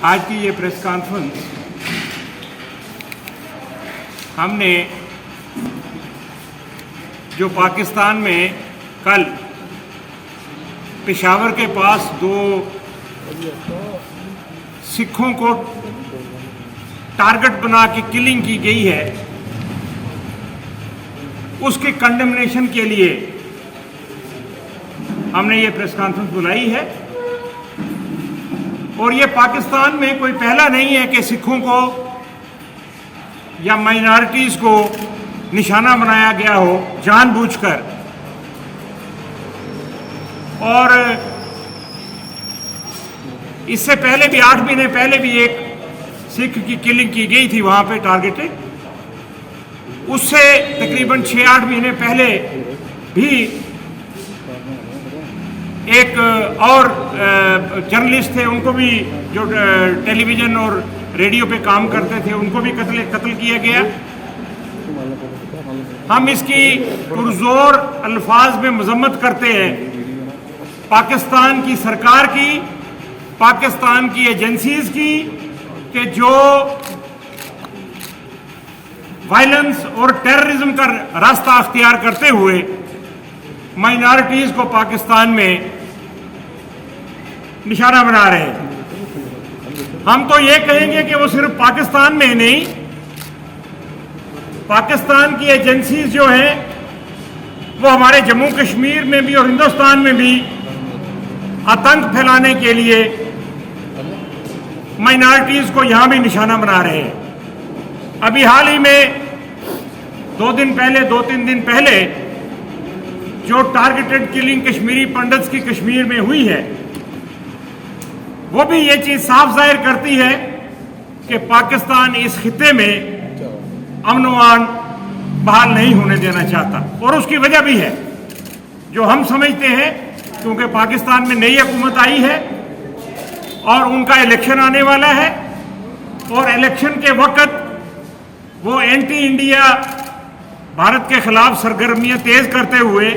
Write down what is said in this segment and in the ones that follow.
आज की ये प्रेस कॉन्फ्रेंस हमने जो पाकिस्तान में कल पेशावर के पास 2 सिखों को टारगेट बना के किलिंग की गई है, उसके कंडेमनेशन के लिए हमने ये प्रेस कॉन्फ्रेंस बुलाई है। और ये पाकिस्तान में कोई पहला नहीं है कि सिखों को या माइनॉरिटीज़ को निशाना बनाया गया हो जानबूझकर। और इससे पहले भी 8 महीने पहले भी एक सिख की किलिंग की गई थी वहाँ पे टारगेटेड। उससे तकरीबन 6-8 महीने पहले भी एक और जर्नलिस्ट थे, उनको भी जो टेलीविज़न और रेडियो पे काम करते थे, उनको भी कत्ल किया गया। हम इसकी पुरजोर अल्फाज में मजम्मत करते हैं पाकिस्तान की सरकार की, पाकिस्तान की एजेंसीज की, कि जो वायलेंस और टेररिज्म का रास्ता अख्तियार करते हुए माइनॉरिटीज़ को पाकिस्तान में निशाना बना रहे हैं। हम तो ये कहेंगे कि वो सिर्फ पाकिस्तान में ही नहीं, पाकिस्तान की एजेंसीज जो हैं वो हमारे जम्मू कश्मीर में भी और हिंदुस्तान में भी आतंक फैलाने के लिए माइनॉरिटीज़ को यहाँ भी निशाना बना रहे हैं। अभी हाल ही में 2-3 दिन पहले जो टारगेटेड किलिंग कश्मीरी पंडित्स की कश्मीर में हुई है, वो भी ये चीज़ साफ जाहिर करती है कि पाकिस्तान इस खित्ते में अमन व अमान बहाल नहीं होने देना चाहता। और उसकी वजह भी है जो हम समझते हैं, क्योंकि पाकिस्तान में नई हुकूमत आई है और उनका इलेक्शन आने वाला है, और इलेक्शन के वक्त वो एंटी इंडिया भारत के खिलाफ सरगर्मियां तेज करते हुए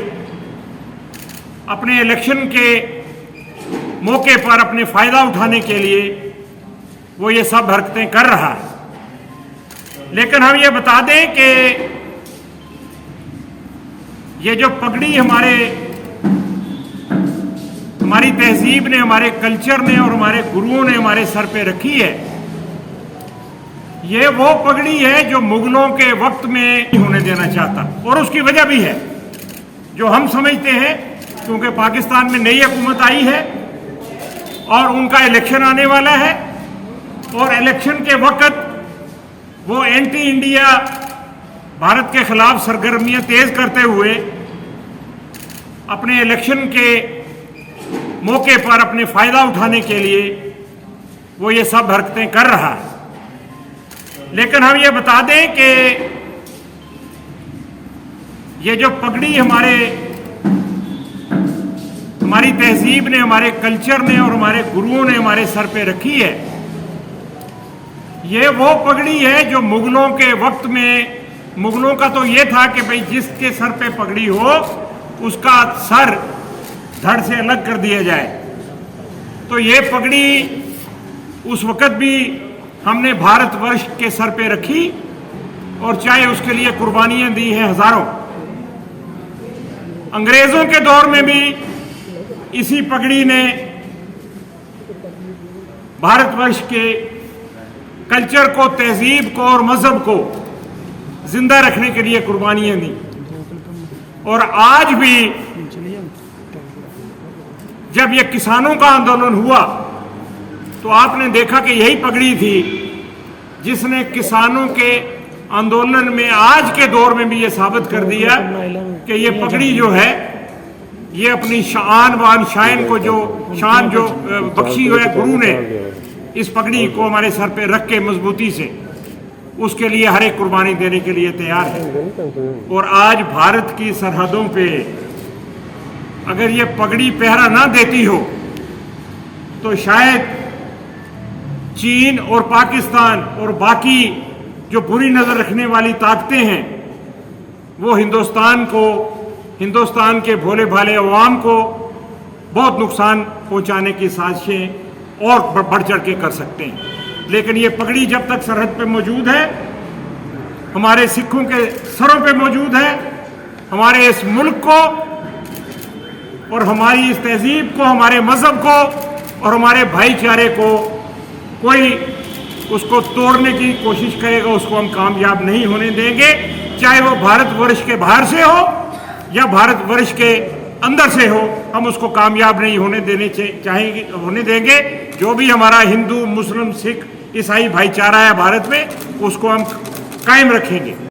अपने इलेक्शन के मौके पर अपने फायदा उठाने के लिए वो ये सब हरकतें कर रहा है। लेकिन हम ये बता दें कि ये जो पगड़ी हमारी तहजीब ने, हमारे कल्चर ने और हमारे गुरुओं ने हमारे सर पे रखी है, ये वो पगड़ी है जो मुगलों के वक्त में नहीं होने देना चाहता। और उसकी वजह भी है जो हम समझते हैं, क्योंकि पाकिस्तान में नई हुकूमत आई है और उनका इलेक्शन आने वाला है, और इलेक्शन के वक्त वो एंटी इंडिया भारत के खिलाफ सरगर्मियां तेज करते हुए अपने इलेक्शन के मौके पर अपने फायदा उठाने के लिए वो ये सब हरकतें कर रहा है। लेकिन हम ये बता दें कि ये जो पगड़ी हमारी तहजीब ने, हमारे कल्चर ने और हमारे गुरुओं ने हमारे सर पे रखी है, ये वो पगड़ी है जो मुगलों के वक्त में, मुगलों का तो ये था कि भाई जिसके सर पे पगड़ी हो उसका सर धड़ से अलग कर दिया जाए। तो ये पगड़ी उस वक़्त भी हमने भारतवर्ष के सर पे रखी और चाहे उसके लिए कुर्बानियां दी हैं हजारों। अंग्रेजों के दौर में भी इसी पगड़ी ने भारतवर्ष के कल्चर को, तहजीब को और मजहब को जिंदा रखने के लिए कुर्बानियां दी। और आज भी जब यह किसानों का आंदोलन हुआ तो आपने देखा कि यही पगड़ी थी जिसने किसानों के आंदोलन में आज के दौर में भी ये साबित कर दिया कि ये पगड़ी जो है, ये अपनी शान वान शान को जो शान जो बख्शी हुआ है गुरु ने, इस पगड़ी को हमारे सर पे रख के मजबूती से उसके लिए हर एक कुर्बानी देने के लिए तैयार है। और आज भारत की सरहदों पे अगर ये पगड़ी पहरा ना देती हो तो शायद चीन और पाकिस्तान और बाकी जो बुरी नज़र रखने वाली ताकतें हैं वो हिंदुस्तान के भोले भाले अवाम को बहुत नुकसान पहुंचाने की साजिशें और बढ़ चढ़ के कर सकते हैं। लेकिन ये पगड़ी जब तक सरहद पे मौजूद है, हमारे सिखों के सरों पे मौजूद है, हमारे इस मुल्क को और हमारी इस तहजीब को, हमारे मजहब को और हमारे भाईचारे को कोई उसको तोड़ने की कोशिश करेगा, उसको हम कामयाब नहीं होने देंगे। चाहे वो भारतवर्ष के बाहर से हो या भारतवर्ष के अंदर से हो, हम उसको कामयाब नहीं होने देंगे। जो भी हमारा हिंदू, मुस्लिम, सिख, ईसाई भाईचारा है भारत में, उसको हम कायम रखेंगे।